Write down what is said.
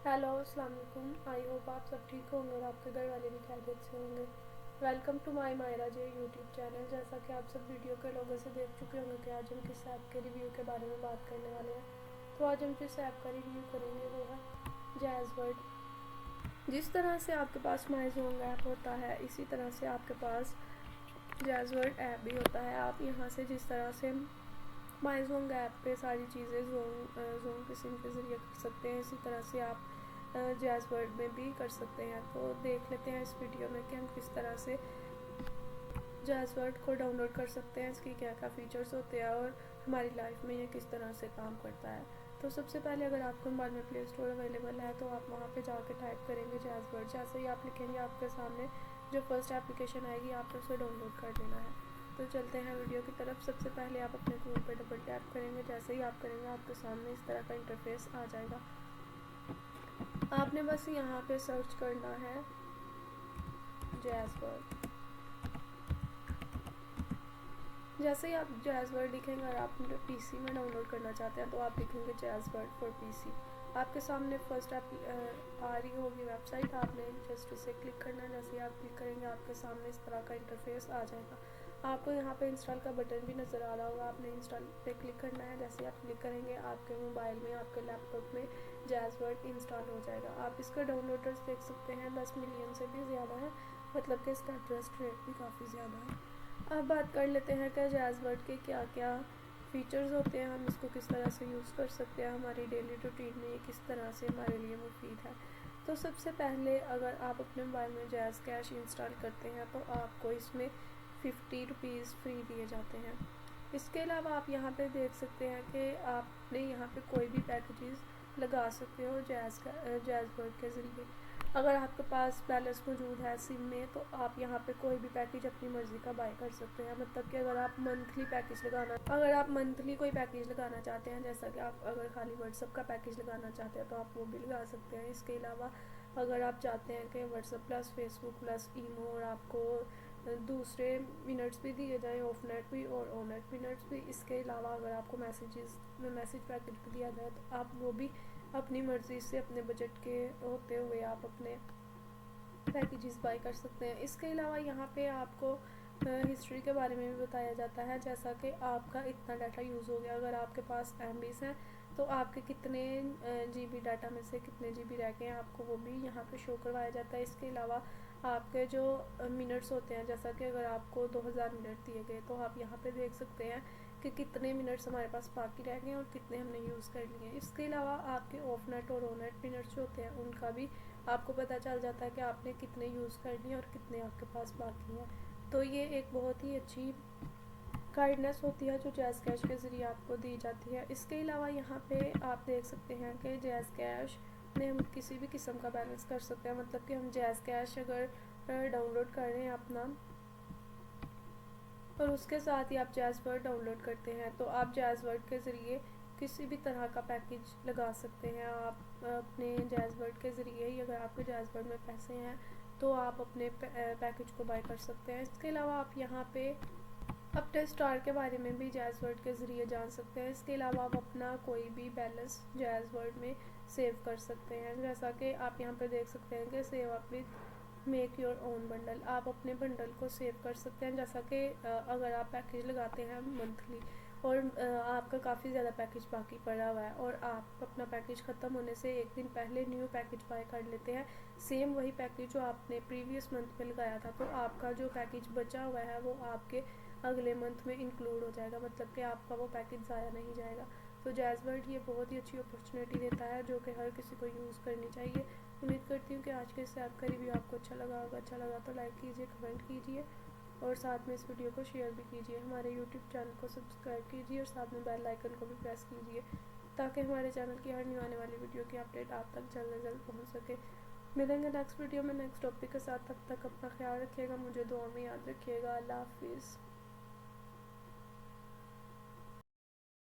Hello अस्सलाम वालेकुम। I hope आप सब ठीक होंगे और आपके घर वाले भी खैरियत से होंगे। Welcome to my Maira J YouTube channel. जैसा कि आप सब वीडियो के लोगों से देख चुके होंगे कि आज हम किस ऐप के रिव्यू के बारे में बात करने वाले हैं। तो आज हम जिस ऐप का रिव्यू करेंगे वो है जैज़वर्ड। जिस तरह से आपके पास माई ज़ोंग ऐप होता है, इसी तरह से आपके पास जैज़वर्ड ऐप भी होता है। आप यहाँ से जिस तरह से माई ज़ोंग ऐप पे सारी चीज़ें ज़ोंग किसिम के ज़रिए कर सकते हैं, इसी तरह से आप जैज़वर्ड में भी कर सकते हैं। तो देख लेते हैं इस वीडियो में कि हम किस तरह से जैज़वर्ड को डाउनलोड कर सकते हैं, इसकी क्या क्या फ़ीचर्स होते हैं और हमारी लाइफ में ये किस तरह से काम करता है। तो सबसे पहले अगर आपके मोबाइल में प्ले स्टोर अवेलेबल है तो आप वहाँ पे जाके टाइप करेंगे जैज़वर्ड। जैसे ही आप लिखेंगे आपके सामने जो फर्स्ट एप्लीकेशन आएगी आपने उसे डाउनलोड कर लेना है। तो चलते हैं वीडियो की तरफ। सबसे पहले आप अपने फ़ोन पर डबल टैप करेंगे। जैसे ही आप करेंगे आपके सामने इस तरह का इंटरफेस आ जाएगा। आपने बस यहाँ पे सर्च करना है जैज़वर्ड। जैसे ही आप जैज़वर्ड लिखेंगे और आप पीसी में डाउनलोड करना चाहते हैं तो आप लिखेंगे जैज़वर्ड फॉर पीसी। आपके सामने फर्स्ट आ रही होगी वेबसाइट, आपने जस्ट उसे क्लिक करना है। जैसे ही आप क्लिक करेंगे आपके सामने इस तरह का इंटरफेस आ जाएगा। आपको यहाँ पे इंस्टॉल का बटन भी नज़र आ रहा होगा, आपने इंस्टॉल पे क्लिक करना है। जैसे आप क्लिक करेंगे आपके मोबाइल में, आपके लैपटॉप में जैज़वर्ड इंस्टॉल हो जाएगा। आप इसके डाउनलोडर्स देख सकते हैं 10 मिलियन से भी ज़्यादा है, मतलब कि इसका ट्रस्ट रेट भी काफ़ी ज़्यादा है। अब बात कर लेते हैं कि जैज़वर्ड के क्या क्या फ़ीचर्स होते हैं, हम इसको किस तरह से यूज़ कर सकते हैं हमारी डेली रूटीन में, ये किस तरह से हमारे लिए मुफीद है। तो सबसे पहले अगर आप अपने मोबाइल में जैज़ कैश इंस्टॉल करते हैं तो आपको इसमें 50 रुपीज़ फ्री दिए जाते हैं। इसके अलावा आप यहाँ पे देख सकते हैं कि आपने यहाँ पे कोई भी पैकेजेस लगा सकते हो जैज़वर्ड के ज़रिए। अगर आपके पास बैलेंस मौजूद है सिम में तो आप यहाँ पे कोई भी पैकेज अपनी मर्ज़ी का बाय कर सकते हैं। मतलब कि अगर आप मंथली कोई पैकेज लगाना चाहते हैं, जैसा कि आप अगर खाली व्हाट्सअप का पैकेज लगाना चाहते हैं तो आप वो भी लगा सकते हैं। इसके अलावा अगर आप चाहते हैं कि व्हाट्सअप प्लस फेसबुक प्लस ईमो और आपको दूसरे मिनट्स भी दिए जाएँ, ऑफ नेट भी और ऑन नेट मिनट्स भी, इसके अलावा अगर आपको मैसेज पैकेज भी दिया जाए तो आप वो भी अपनी मर्ज़ी से अपने बजट के होते हुए आप अपने पैकेजेस बाय कर सकते हैं। इसके अलावा यहाँ पे आपको हिस्ट्री के बारे में भी बताया जाता है, जैसा कि आपका इतना डाटा यूज़ हो गया। अगर आपके पास MBs हैं तो आपके कितने GB डाटा में से कितने GB रह गए हैं आपको वो भी यहाँ पे शो करवाया जाता है। इसके अलावा आपके जो मिनट्स होते हैं, जैसा कि अगर आपको 2000 मिनट दिए गए तो आप यहाँ पे देख सकते हैं कि कितने मिनट्स हमारे पास बाकी रह गए और कितने हमने यूज़ कर लिए। इसके अलावा आपके ऑफ नेट और ऑन नेट मिनट्स जो होते हैं उनका भी आपको पता चल जाता है कि आपने कितने यूज़ कर लिए और कितने आपके पास बाकी हैं। तो ये एक बहुत ही अच्छी गाइडनेस होती है जो जैज़ कैश के ज़रिए आपको दी जाती है। इसके अलावा यहाँ पे आप देख सकते हैं कि जैज़ कैश में हम किसी भी किस्म का बैलेंस कर सकते हैं। मतलब कि हम जैज़ कैश अगर डाउनलोड कर रहे हैं अपना और उसके साथ ही आप जैज़वर्ड डाउनलोड करते हैं तो आप जैज़वर्ड के ज़रिए किसी भी तरह का पैकेज लगा सकते हैं। आप अपने जैज़वर्ड के ज़रिए ही, अगर आपके जैज़वर्ड में पैसे हैं तो आप अपने पैकेज को बाय कर सकते हैं। इसके अलावा आप यहाँ पे अपने स्टार के बारे में भी जैज़वर्ड के ज़रिए जान सकते हैं। इसके अलावा आप अपना कोई भी बैलेंस जैज़वर्ड में सेव कर सकते हैं। जैसा कि आप यहाँ पे देख सकते हैं कि save up with make your own bundle, आप अपने बंडल को सेव कर सकते हैं। जैसा कि अगर आप पैकेज लगाते हैं मंथली और आपका काफ़ी ज़्यादा पैकेज बाकी पड़ा हुआ है और आप अपना पैकेज ख़त्म होने से एक दिन पहले न्यू पैकेज बाय कर लेते हैं, सेम वही पैकेज जो आपने प्रीवियस मंथ में लगाया था, तो आपका जो पैकेज बचा हुआ है वो आपके अगले मंथ में इंक्लूड हो जाएगा। मतलब कि आपका वो पैकेज ज़ाया नहीं जाएगा। तो जैज़वर्ड ये बहुत ही अच्छी अपॉर्चुनिटी देता है जो कि हर किसी को यूज़ करनी चाहिए। उम्मीद करती हूँ कि आज के इस ऐप का रिव्यू आपको अच्छा लगा होगा। अच्छा लगा तो लाइक कीजिए, कमेंट कीजिए और साथ में इस वीडियो को शेयर भी कीजिए। हमारे यूट्यूब चैनल को सब्सक्राइब कीजिए और साथ में बेल आइकन को भी प्रेस कीजिए ताकि हमारे चैनल की हर न्यू आने वाली वीडियो की अपडेट आप तक जल्द से जल्द पहुँच सके। मिलेंगे नेक्स्ट वीडियो में नेक्स्ट टॉपिक के साथ। तब तक अपना ख्याल रखिएगा, मुझे दुआ में याद रखिएगा। अल्लाह हाफिज़।